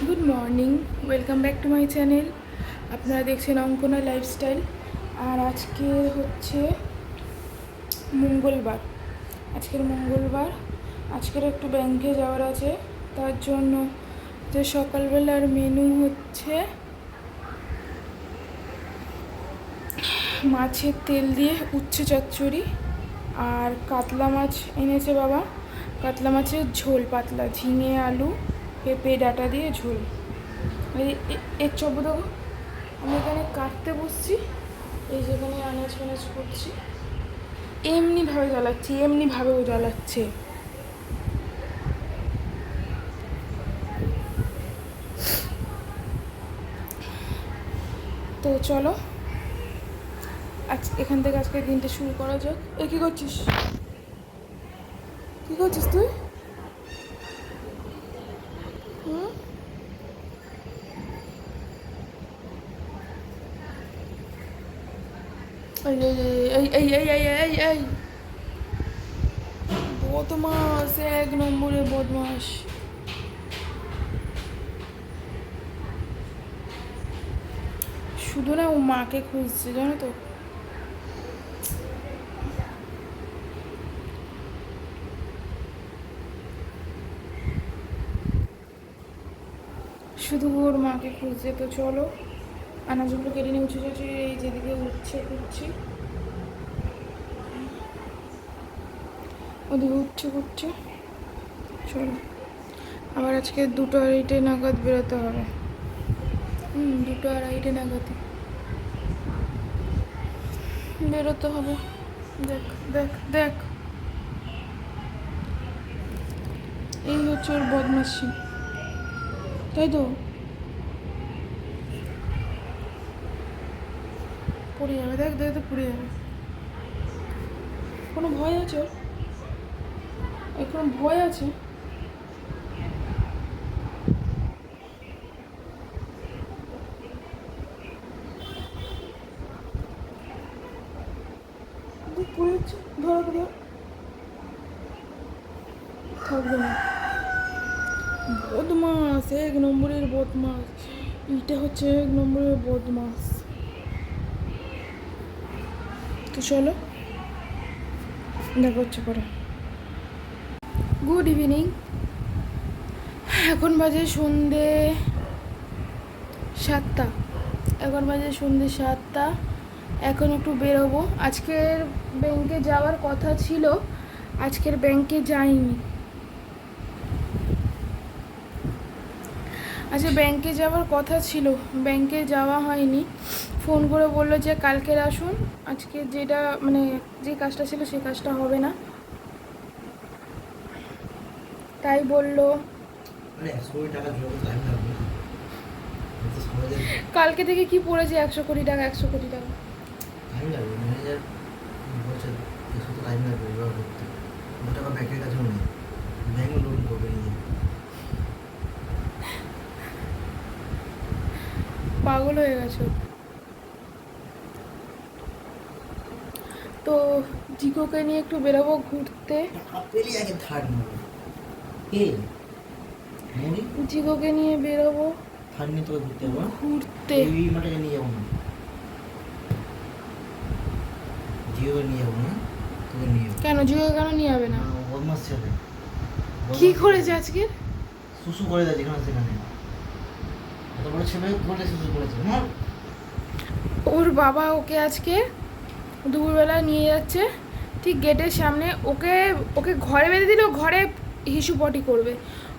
Good morning, welcome back to my channel. আপনারা দেখছেন Ankana lifestyle. আর আজকে হচ্ছে মঙ্গলবার। আজকের একটু ব্যাংকে যাওয়ার আছে, তার জন্য যে সকালবেলার মেনু হচ্ছে মাছের তেল দিয়ে উচ্ছে চচ্চড়ি, আর কাতলা মাছ এনেছে বাবা। কাতলা মাছের ঝোল, পাতলা ঝিঙে আলু পেঁপে ডাঁটা দিয়ে ঝোল। এর চপ দেখো, আমি এখানে কাটতে বসছি, এই যেখানে আনাজ ফানাজ করছি, এমনিভাবেও জ্বালাচ্ছে। তো চলো আজ এখান থেকে আজকের দিনটা শুরু করা যাক। কী করছিস তুই? হুম, এই এই এই এই এই এই এই এই বদমাস, এক নম্বরে বদমাস। শুধু না ও মাকে খুঁজছে, জানো তো। শুধু ওর মাকে খুঁজছে। তো চলো আনাজগুলো কেটে নিয়ে উঠে যাচ্ছি, এই যেদিকে উঠছে করছি, ওদিকে উঠছে। চলো, আবার আজকে 2:30 নাগাদ বেরোতে হবে। 2:30 নাগাদ বেরোতে হবে। দেখ দেখ দেখ, এই হচ্ছে ওর বদমাসি, তাই তো। পড়ে যাবে, দেখ দেখ দেখ, পড়ে যাবে। কোনো ভয় আছে ওর? কোনো ভয় আছে? পড়ে যাচ্ছে, ধরো ধরো, থাকবে না। বদমাস, এক নম্বরের বদমাস। এটা হচ্ছে এক নম্বরের বদমাস। তো চলো দেখা হচ্ছে পরে। Good evening. এখন বাজে সন্ধে 7টা। এখন একটু বেরোবো। আজকের ব্যাংকে যাওয়ার কথা ছিল, আজকের ব্যাংকে যাইনি। আচ্ছা, ব্যাংকে যাওয়ার কথা ছিল, ব্যাংকে যাওয়া হয়নি। ফোন করে বললো যে কালকের আসুন, আজকে যেটা মানে যে কাজটা ছিল সেই কাজটা হবে না, তাই বললো। কালকে থেকে কি পড়েছে 100 কোটি টাকা, 100 কোটি টাকা। পাগল হয়ে গেছো। তো জিকোকে নিয়ে একটু বেরোবো ঘুরতে। জিকোকে নিয়ে বেরোবো ঘুরতে। কেন জিকোকে কেন নিয়ে যাবে না? কি করেছে আজকে? সুসু করে দেয় যেখানে সেখানে। এত বড় ছেলে ঘরে সুসু করেছে না। ওর বাবা ওকে আজকে দুপুরবেলা নিয়ে যাচ্ছে, ঠিক গেটের সামনে। ওকে ঘরে বেঁধে দিল, ঘরে হিসু পটি করবে।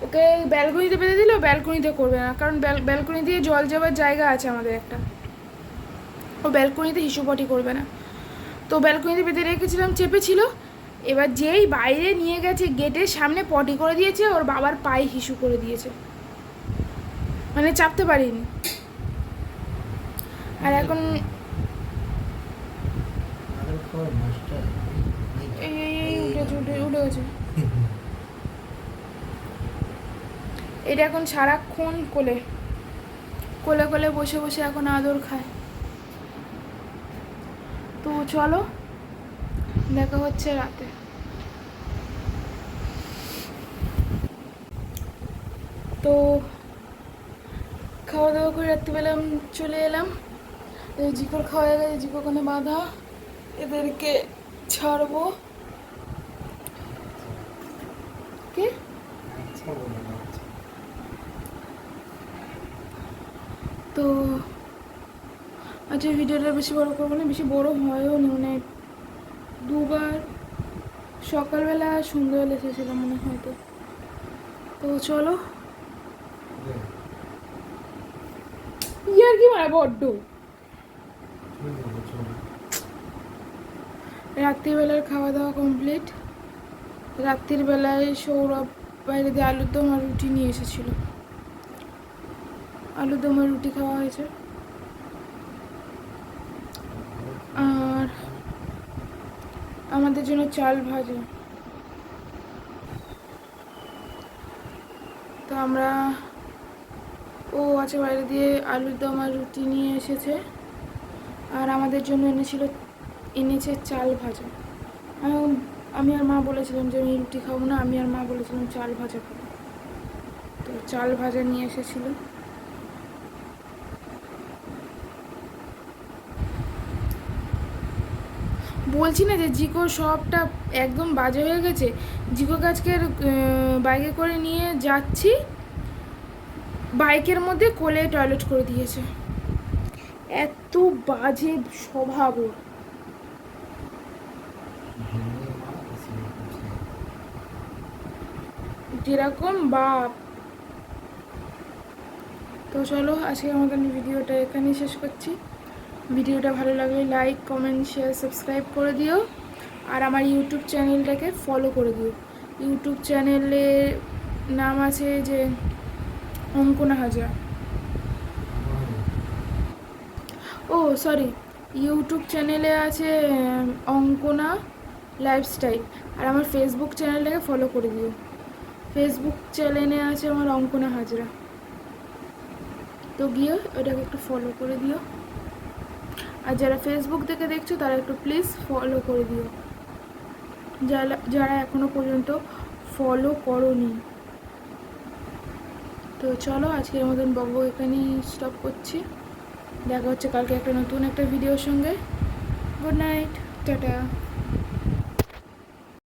ওকে ব্যালকনিতে বেঁধে দিল, ব্যালকনিতে করবে না, কারণ ব্যালকনি দিয়ে জল যাওয়ার জায়গা আছে আমাদের একটা। ও ব্যালকনিতে হিসু পটি করবে না, তো ব্যালকনিতে বেঁধে রেখেছিলাম, চেপেছিল। এবার যেই বাইরে নিয়ে গেছে, গেটের সামনে পটি করে দিয়েছে, ওর বাবার পায়ে হিসু করে দিয়েছে, মানে চাপতে পারিনি। আর এখন এই উঠে গেছে। এটা এখন সারাক্ষণ কোলে কোলে কোলে বসে বসে এখন আদর খায়। তো চলো দেখা হচ্ছে রাতে। তো খাওয়া দাওয়া করে রাত্রিবেলা চলে এলাম। এই জিকোর খাওয়া হয়ে গেছে, জিকো ওখানে বাঁধা, এদেরকে ছাড়বো। কে তো আচ্ছা, ভিডিওটা বেশি বড় করবো না, বেশি বড় হয়ও নি, মানে দুবার সকালবেলা আর সন্ধ্যাবেলা এসেছিলাম মনে হয়। তো চলো, ইয়ার কি মারা বড্ড। রাত্রিবেলার খাওয়া দাওয়া কমপ্লিট। রাত্রির বেলায় সৌরভ বাইরে দিয়ে আলুর দম আর রুটি নিয়ে এসেছিল, আলুর দম আর রুটি খাওয়া হয়েছে। আর আমাদের জন্য চাল ভাজা। তো আমরা ও আছে বাইরে দিয়ে আলুর দম আর রুটি নিয়ে এসেছে, আর আমাদের জন্য এনেছে চাল ভাজা। আমি আর মা বলেছিলাম যে আমি রুটি খাবো না, আমি আর মা বলেছিলাম চাল ভাজা খাবো। তো চাল ভাজা নিয়ে এসেছিল। বলছি না যে জিকো সবটা একদম বাজে হয়ে গেছে। জিকোকে আজকের বাইকে করে নিয়ে যাচ্ছি, বাইকের মধ্যে কোলে টয়লেট করে দিয়েছে। এত বাজে স্বভাব ওর। যেরকম বাপ। তো চলো, আজকে আমাদের ভিডিওটা এখানেই শেষ করছি। ভিডিওটা ভালো লাগলে লাইক, কমেন্ট, শেয়ার, সাবস্ক্রাইব করে দিও। আর আমার ইউটিউব চ্যানেলটাকে ফলো করে দিও। ইউটিউব চ্যানেলের নাম আছে যে অঙ্কনা হাজরা। ও সরি, ইউটিউব চ্যানেলে আছে অঙ্কনা লাইফস্টাইল। আর আমার ফেসবুক চ্যানেলটাকে ফলো করে দিও। ফেসবুক চ্যানেলে আছে আমার অঙ্কনা হাজরা। তো গিয়ে ওটাকে একটু ফলো করে দিও। আর যারা ফেসবুক থেকে দেখছো তারা একটু প্লিজ ফলো করে দিও, যারা এখনো পর্যন্ত ফলো করোনি। তো চলো, আজকের মতন বাবু এখানেই স্টপ করছি। দেখা হচ্ছে কালকে একটা নতুন একটা ভিডিওর সঙ্গে। Good night, tata.